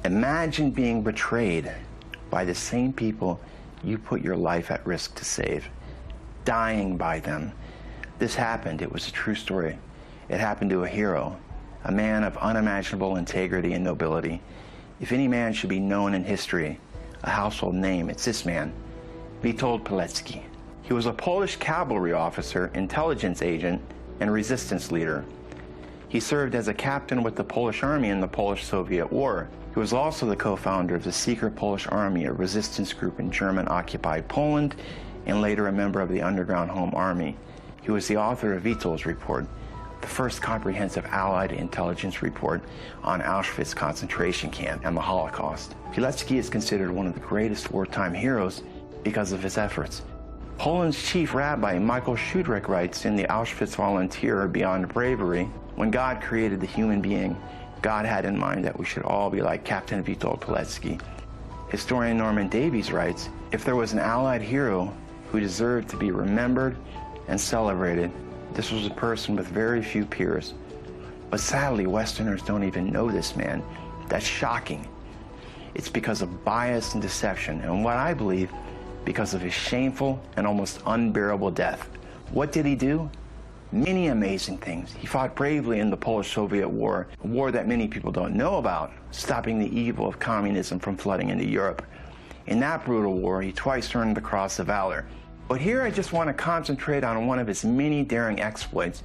Imagine being betrayed by the same people you put your life at risk to save, dying by them. This happened. It was a true story. It happened to a hero, a man of unimaginable integrity and nobility. If any man should be known in history, a household name, it's this man, Witold Pilecki. He was a Polish cavalry officer, intelligence agent, and resistance leader. He served as a captain with the Polish army in the Polish-Soviet War. He was also the co-founder of the secret Polish army, a resistance group in German-occupied Poland, and later a member of the underground Home Army. He was the author of Witold's Report, the first comprehensive Allied intelligence report on Auschwitz concentration camp and the Holocaust. Pilecki is considered one of the greatest wartime heroes because of his efforts. Poland's chief rabbi, Michael Szudrek, writes in the Auschwitz Volunteer, Beyond Bravery, when God created the human being, God had in mind that we should all be like Captain Witold Pilecki. Historian Norman Davies writes, if there was an Allied hero who deserved to be remembered and celebrated, this was a person with very few peers. But sadly, Westerners don't even know this man. That's shocking. It's because of bias and deception, and what I believe, because of his shameful and almost unbearable death. What did he do? Many amazing things. He fought bravely in the Polish-Soviet War, a war that many people don't know about, stopping the evil of communism from flooding into Europe. In that brutal war, he twice earned the Cross of Valor. But here I just want to concentrate on one of his many daring exploits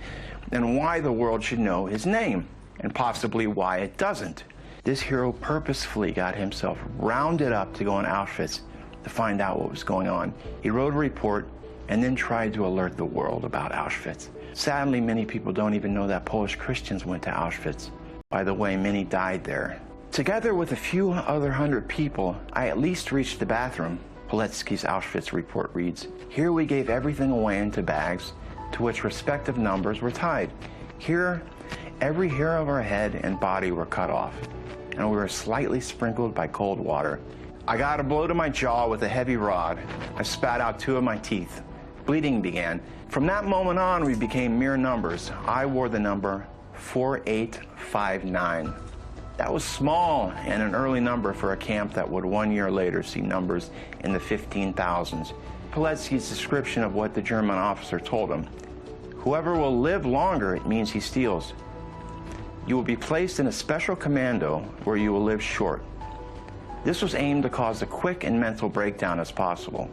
and why the world should know his name, and possibly why it doesn't. This hero purposefully got himself rounded up to go in Auschwitz to find out what was going on. He wrote a report and then tried to alert the world about Auschwitz. Sadly, many people don't even know that Polish Christians went to Auschwitz. By the way, many died there. Together with a few other hundred people, I at least reached the bathroom. Pilecki's Auschwitz report reads, here we gave everything away into bags to which respective numbers were tied. Here, every hair of our head and body were cut off, and we were slightly sprinkled by cold water. I got a blow to my jaw with a heavy rod. I spat out 2 of my teeth. Bleeding began. From that moment on, we became mere numbers. I wore the number 4859. That was small and an early number for a camp that would 1 year later see numbers in the 15,000s. Pilecki's description of what the German officer told him, whoever will live longer, it means he steals. You will be placed in a special commando where you will live short. This was aimed to cause a quick and mental breakdown as possible.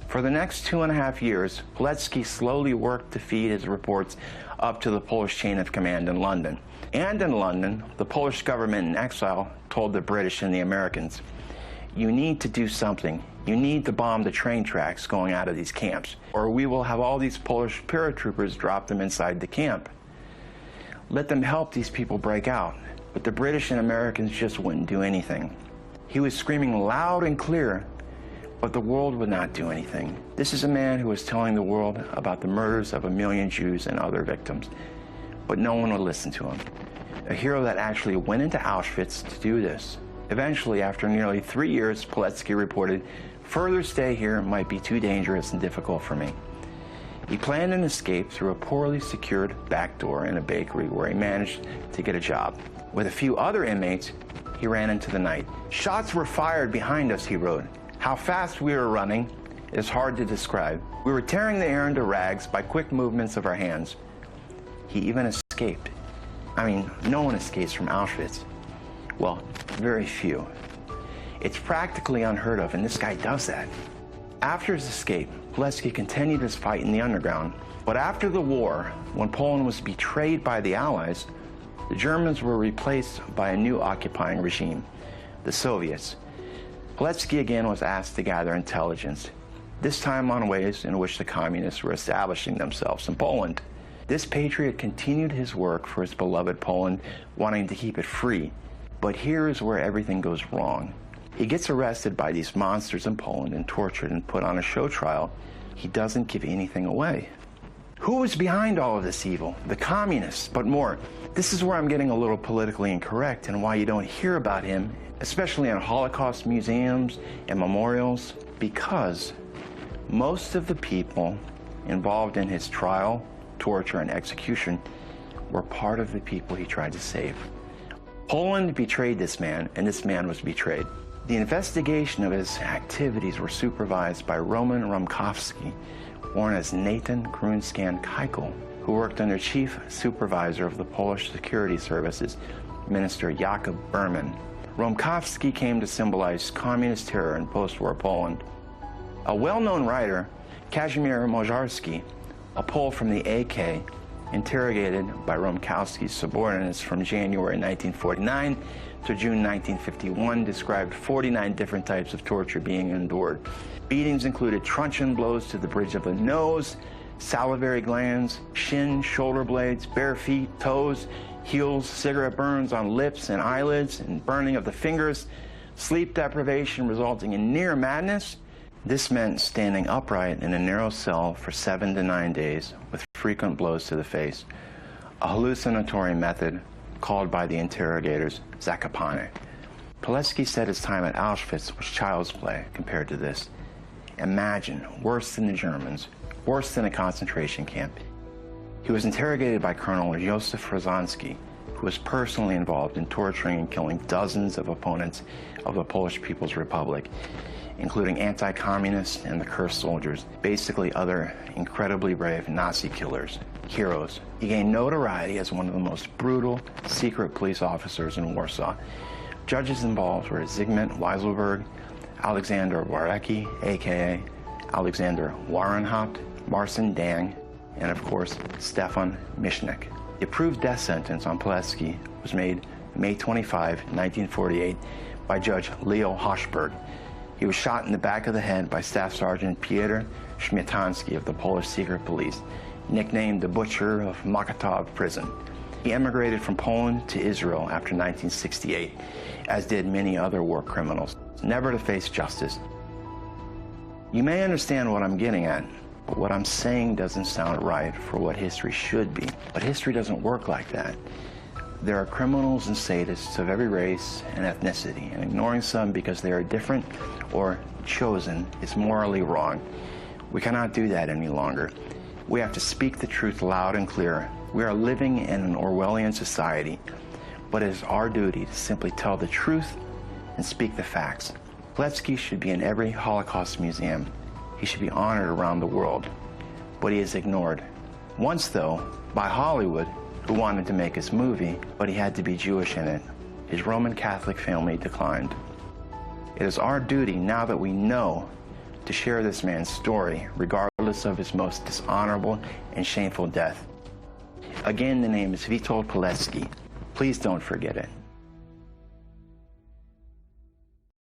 For the next 2.5 years, Pilecki slowly worked to feed his reports up to the Polish chain of command in London. And in London, the Polish government in exile told the British and the Americans, you need to do something. You need to bomb the train tracks going out of these camps, or we will have all these Polish paratroopers drop them inside the camp. Let them help these people break out. But the British and Americans just wouldn't do anything. He was screaming loud and clear, but the world would not do anything. This is a man who was telling the world about the murders of 1 million Jews and other victims, but no one would listen to him. A hero that actually went into Auschwitz to do this. Eventually, after nearly 3 years, Pilecki reported, further stay here might be too dangerous and difficult for me. He planned an escape through a poorly secured back door in a bakery where he managed to get a job. With a few other inmates, he ran into the night. Shots were fired behind us, he wrote. How fast we were running is hard to describe. We were tearing the air into rags by quick movements of our hands. He even escaped. I mean, no one escapes from Auschwitz. Well, very few. It's practically unheard of, and this guy does that. After his escape, Pilecki continued his fight in the underground. But after the war, when Poland was betrayed by the Allies, the Germans were replaced by a new occupying regime, the Soviets. Pilecki again was asked to gather intelligence, this time on ways in which the communists were establishing themselves in Poland. This patriot continued his work for his beloved Poland, wanting to keep it free. But here is where everything goes wrong. He gets arrested by these monsters in Poland and tortured and put on a show trial. He doesn't give anything away. Who was behind all of this evil? The communists, but more. This is where I'm getting a little politically incorrect and why you don't hear about him, especially in Holocaust museums and memorials, because most of the people involved in his trial, torture, and execution were part of the people he tried to save. Poland betrayed this man, and this man was betrayed. The investigation of his activities were supervised by Roman Romkowski, born as Nathan Grunskan Keikel, who worked under Chief Supervisor of the Polish Security Services, Minister Jakub Berman. Romkowski came to symbolize communist terror in post-war Poland. A well-known writer, Kazimierz Mojarski, a Pole from the AK, interrogated by Romkowski's subordinates from January 1949 to June 1951, described 49 different types of torture being endured. Beatings included truncheon blows to the bridge of the nose, salivary glands, shin, shoulder blades, bare feet, toes, heels, cigarette burns on lips and eyelids, and burning of the fingers, sleep deprivation resulting in near madness. This meant standing upright in a narrow cell for 7 to 9 days with frequent blows to the face, a hallucinatory method called by the interrogators Zakopane. Pilecki said his time at Auschwitz was child's play compared to this. Imagine, worse than the Germans, worse than a concentration camp. He was interrogated by Colonel Josef Rozansky, who was personally involved in torturing and killing dozens of opponents of the Polish People's Republic, including anti-communists and the cursed soldiers, basically other incredibly brave Nazi killers, heroes. He gained notoriety as one of the most brutal secret police officers in Warsaw. Judges involved were Zygmunt Wieselberg, Alexander Warecki, aka Alexander Warenhaupt, Marcin Dang, and of course, Stefan Michnik. The approved death sentence on Pilecki was made May 25, 1948 by Judge Leo Hochberg. He was shot in the back of the head by Staff Sergeant Piotr Śmietański of the Polish Secret Police, nicknamed the Butcher of Mokotów Prison. He emigrated from Poland to Israel after 1968, as did many other war criminals, never to face justice. You may understand what I'm getting at, but what I'm saying doesn't sound right for what history should be. But history doesn't work like that. There are criminals and sadists of every race and ethnicity, and ignoring some because they are different or chosen is morally wrong. We cannot do that any longer. We have to speak the truth loud and clear. We are living in an Orwellian society, but it is our duty to simply tell the truth and speak the facts. Pilecki should be in every Holocaust museum. He should be honored around the world, but he is ignored. Once, though, by Hollywood, who wanted to make his movie, but he had to be Jewish in it. His Roman Catholic family declined. It is our duty, now that we know, to share this man's story, regardless of his most dishonorable and shameful death. Again, the name is Witold Pilecki. Please don't forget it.